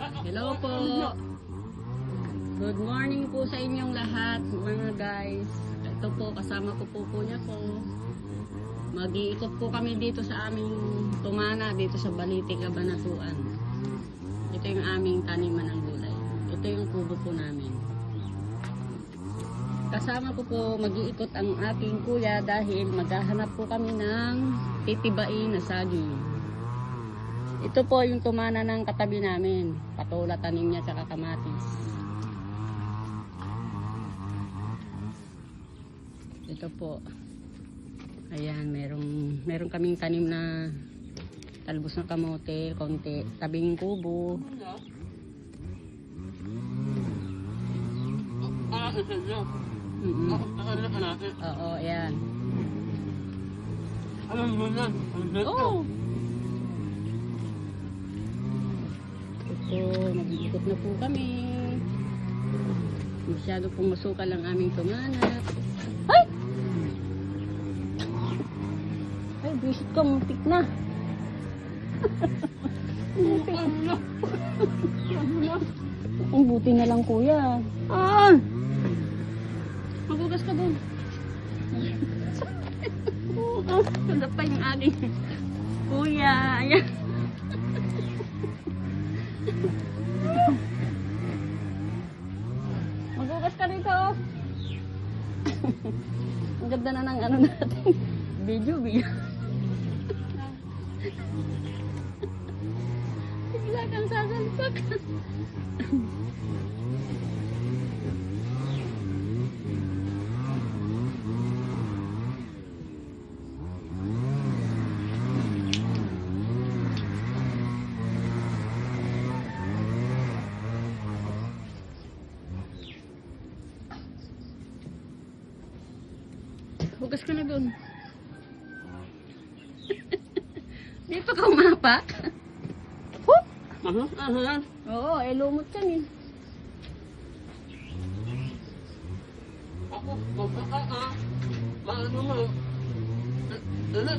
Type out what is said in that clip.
Hello po. Good morning po sa inyong lahat, mga guys. Ito po, kasama ko po niya po. Mag-iikot po kami dito sa aming tumana, dito sa Balite, Cabanatuan. Ito yung aming taniman ng gulay. Ito yung kubo po namin. Kasama ko po mag-iikot ang aking kuya dahil maghahanap po kami ng titibain na saging. Ito po yung tumana ng katabi namin. Patola, tanim niya, tsaka kamatis. Ito po. Ayan, meron kaming tanim na talbos ng kamote, konti. Tabing kubo. Oo, ayan. Alam mo na, Oo. Ito, nag-iikot na po kami. Masyado pong masukal ang aming tumana. Ay! Ay, bisit ka, muntik na. Ang buti na lang, kuya. Ah! Magugas ka dun. Sanda pa yung aking kuya. Ayan. Magugas ka dito. Ang ganda na ng ano natin. Video. Bigla kang sasalpak. Hugas ka na doon. Dito ka umapak. Hup! Oo, lumot yan eh. Ako, maano mo. Dali.